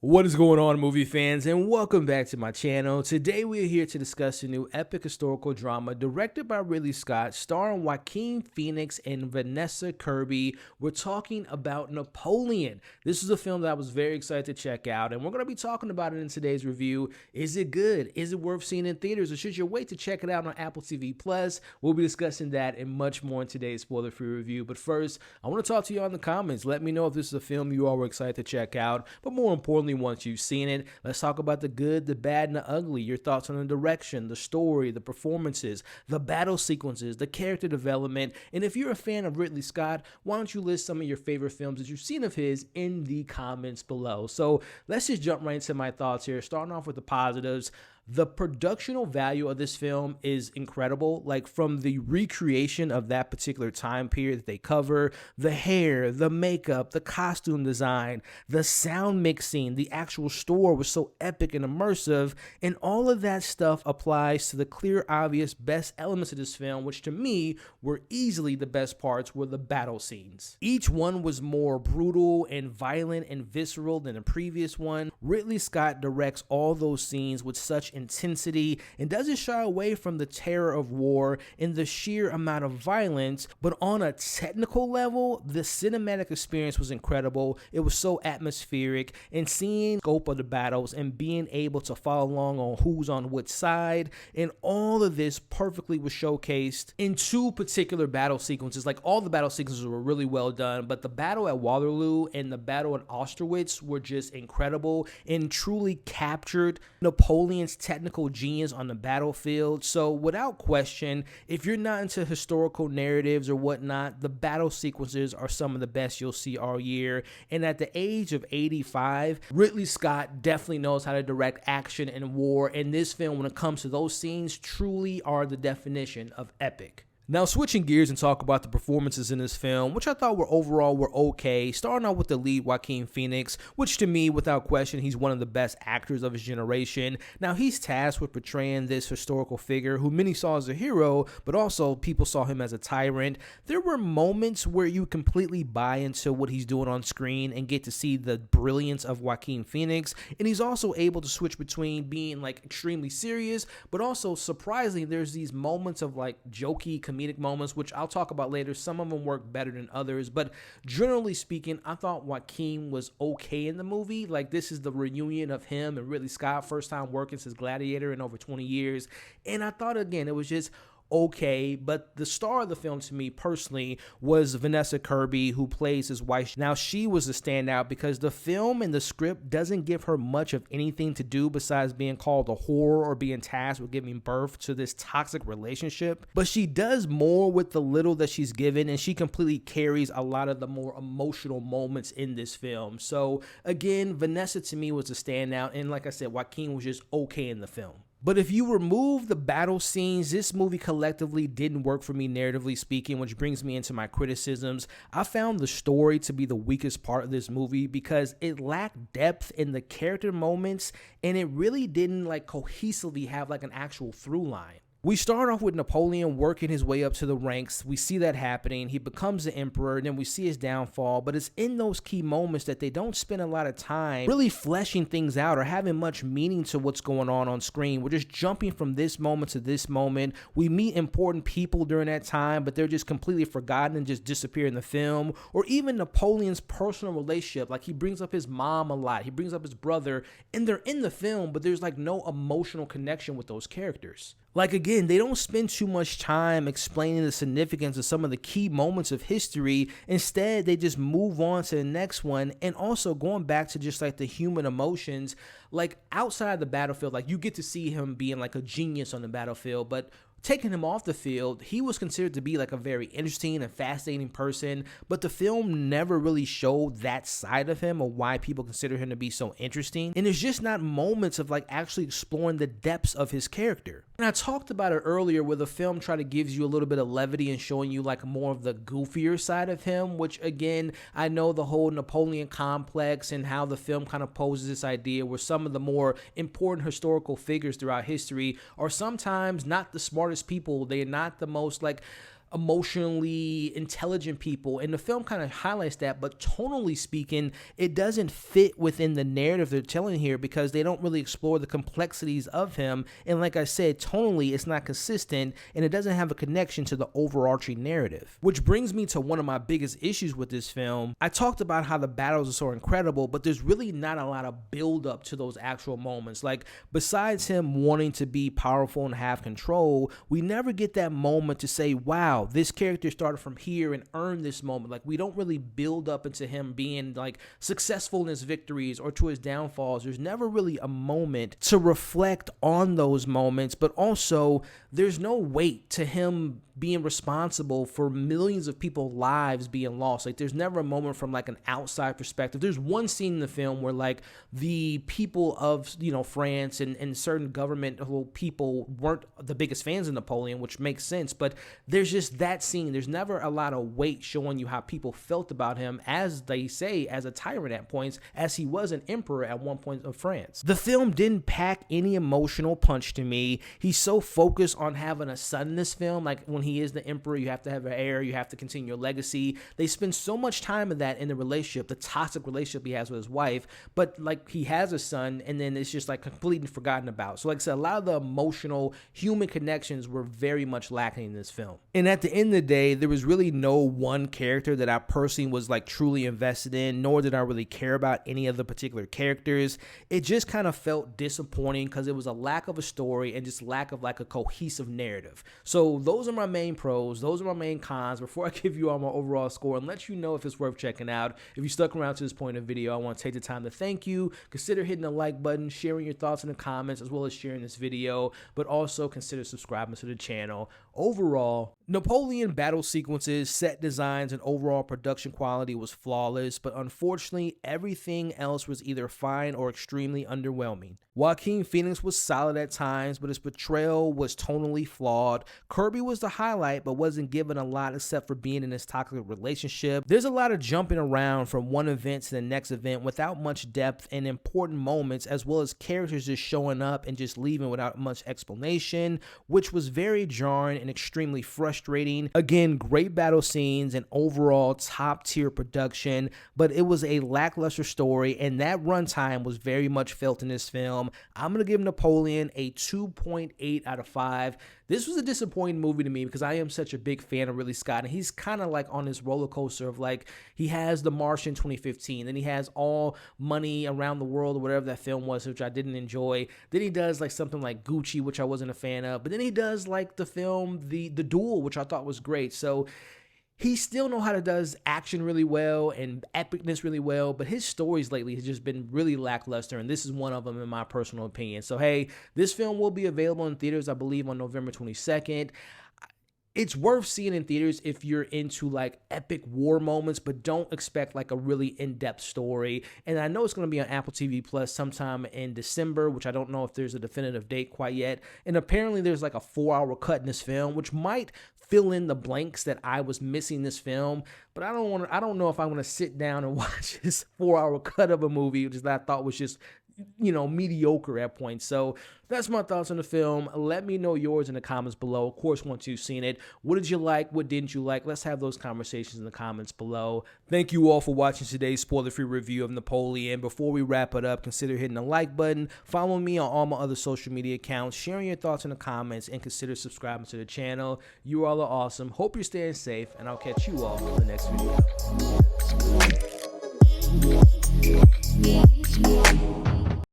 What is going on, movie fans, and welcome back to my channel. Today we are here to discuss a new epic historical drama directed by Ridley Scott, starring Joaquin Phoenix and Vanessa Kirby. We're talking about Napoleon. This is a film that I was very excited to check out, and we're going to be talking about it in today's review. Is it good? Is it worth seeing in theaters, or should you wait to check it out on Apple TV Plus? We'll be discussing that and much more in today's spoiler-free review. But first, I want to talk to you in the comments. Let me know if this is a film you all were excited to check out, but more importantly, once you've seen it, let's talk about the good, the bad, and the ugly. Your thoughts on the direction, the story, the performances, the battle sequences, the character development. And if you're a fan of Ridley Scott, why don't you list some of your favorite films that you've seen of his in the comments below. So let's just jump right into my thoughts here, starting off with the positives. The productional value of this film is incredible, like from the recreation of that particular time period that they cover, the hair, the makeup, the costume design, the sound mixing, the actual score was so epic and immersive, and all of that stuff applies to the clear, obvious best elements of this film, which to me were easily the best parts were the battle scenes. Each one was more brutal and violent and visceral than the previous one. Ridley Scott directs all those scenes with such intensity and doesn't shy away from the terror of war and the sheer amount of violence, but on a technical level, the cinematic experience was incredible. It was so atmospheric, and seeing the scope of the battles and being able to follow along on who's on which side, and all of this perfectly was showcased in two particular battle sequences. Like, all the battle sequences were really well done, but the battle at Waterloo and the battle at Austerlitz were just incredible and truly captured Napoleon's technical genius on the battlefield. So without question, if you're not into historical narratives or whatnot, the battle sequences are some of the best you'll see all year. And at the age of 85, Ridley Scott definitely knows how to direct action and war, and this film, when it comes to those scenes, truly are the definition of epic. Now, switching gears and talk about the performances in this film, which I thought were overall okay, starting out with the lead, Joaquin Phoenix, which to me, without question, he's one of the best actors of his generation. Now, he's tasked with portraying this historical figure who many saw as a hero, but also people saw him as a tyrant. There were moments where you completely buy into what he's doing on screen and get to see the brilliance of Joaquin Phoenix, and he's also able to switch between being like extremely serious, but also surprisingly, there's these moments of like jokey comedic moments, which I'll talk about later. Some of them work better than others, but generally speaking, I thought Joaquin was okay in the movie. Like, this is the reunion of him and Ridley Scott, first time working since Gladiator in over 20 years, and I thought, again, it was just okay. But the star of the film to me personally was Vanessa Kirby, who plays his wife. Now, she was a standout because the film and the script doesn't give her much of anything to do besides being called a whore or being tasked with giving birth to this toxic relationship, but she does more with the little that she's given, and she completely carries a lot of the more emotional moments in this film. So again, Vanessa to me was a standout, and like I said, Joaquin was just okay in the film. But if you remove the battle scenes, this movie collectively didn't work for me narratively speaking, which brings me into my criticisms. I found the story to be the weakest part of this movie because it lacked depth in the character moments, and it really didn't like cohesively have like an actual through line. We start off with Napoleon working his way up to the ranks. We see that happening. He becomes the emperor, and then we see his downfall. But it's in those key moments that they don't spend a lot of time really fleshing things out or having much meaning to what's going on screen. We're just jumping from this moment to this moment. We meet important people during that time, but they're just completely forgotten and just disappear in the film. Or even Napoleon's personal relationship. Like, he brings up his mom a lot. He brings up his brother, and they're in the film, but there's like no emotional connection with those characters. Like, again, they don't spend too much time explaining the significance of some of the key moments of history. Instead, they just move on to the next one. And also going back to just like the human emotions, like outside the battlefield, like you get to see him being like a genius on the battlefield, but taking him off the field, he was considered to be like a very interesting and fascinating person, but the film never really showed that side of him or why people consider him to be so interesting. And there's just not moments of like actually exploring the depths of his character. And I talked about it earlier where the film tried to give you a little bit of levity and showing you like more of the goofier side of him, which again, I know the whole Napoleon complex and how the film kind of poses this idea where some of the more important historical figures throughout history are sometimes not the smartest people. They're not the most like emotionally intelligent people, and the film kind of highlights that, but tonally speaking, it doesn't fit within the narrative they're telling here because they don't really explore the complexities of him, and like I said, tonally it's not consistent, and it doesn't have a connection to the overarching narrative. Which brings me to one of my biggest issues with this film. I talked about how the battles are so incredible, but there's really not a lot of build up to those actual moments. Like, besides him wanting to be powerful and have control, we never get that moment to say, wow, this character started from here and earned this moment. Like, we don't really build up into him being like successful in his victories or to his downfalls. There's never really a moment to reflect on those moments, but also there's no weight to him being responsible for millions of people's lives being lost. Like, there's never a moment from like an outside perspective. There's one scene in the film where like the people of, you know, France and certain government people weren't the biggest fans of Napoleon, which makes sense, but there's just that scene. There's never a lot of weight showing you how people felt about him, as they say, as a tyrant at points, as he was an emperor at one point of France. The film didn't pack any emotional punch to me. He's so focused on having a son in this film. Like, when he is the emperor, you have to have an heir, you have to continue your legacy. They spend so much time in that, in the relationship, the toxic relationship he has with his wife, but like he has a son and then it's just like completely forgotten about. So like I said, a lot of the emotional human connections were very much lacking in this film. And at the end of the day, there was really no one character that I personally was like truly invested in, nor did I really care about any of the particular characters. It just kind of felt disappointing because it was a lack of a story and just lack of like a cohesive narrative. So those are my main pros, those are my main cons. Before I give you all my overall score and let you know if it's worth checking out, if you stuck around to this point of the video, I want to take the time to thank you. Consider hitting the like button, sharing your thoughts in the comments, as well as sharing this video, but also consider subscribing to the channel. Overall, Napoleon battle sequences, set designs, and overall production quality was flawless, but unfortunately, everything else was either fine or extremely underwhelming. Joaquin Phoenix was solid at times, but his portrayal was tonally flawed. Kirby was the highlight, but wasn't given a lot except for being in this toxic relationship. There's a lot of jumping around from one event to the next event without much depth and important moments, as well as characters just showing up and just leaving without much explanation, which was very jarring and extremely frustrating. Again, great battle scenes and overall top tier production, but it was a lackluster story, and that runtime was very much felt in this film. I'm going to give Napoleon a 2.8 out of 5. This was a disappointing movie to me because I am such a big fan of Ridley Scott, and he's kind of like on this roller coaster of like, he has The Martian 2015, then he has All Money Around the World or whatever that film was, which I didn't enjoy. Then he does like something like Gucci, which I wasn't a fan of, but then he does like the film The Duel, which I thought was great. So he still know how to does action really well and epicness really well, but his stories lately has just been really lackluster, and this is one of them in my personal opinion. So hey, this film will be available in theaters, I believe, on November 22nd. It's worth seeing in theaters if you're into like epic war moments, but don't expect like a really in-depth story. And I know it's going to be on Apple TV Plus sometime in December, which I don't know if there's a definitive date quite yet. And apparently there's like a 4-hour cut in this film, which might fill in the blanks that I was missing this film. But I don't know if I'm going to sit down and watch this 4-hour cut of a movie, which I thought was just, you know, mediocre at points. So that's my thoughts on the film. Let me know yours in the comments below. Of course, once you've seen it, what did you like? What didn't you like? Let's have those conversations in the comments below. Thank you all for watching today's spoiler-free review of Napoleon. Before we wrap it up, consider hitting the like button, following me on all my other social media accounts, sharing your thoughts in the comments, and consider subscribing to the channel. You all are awesome. Hope you're staying safe, and I'll catch you all in the next video.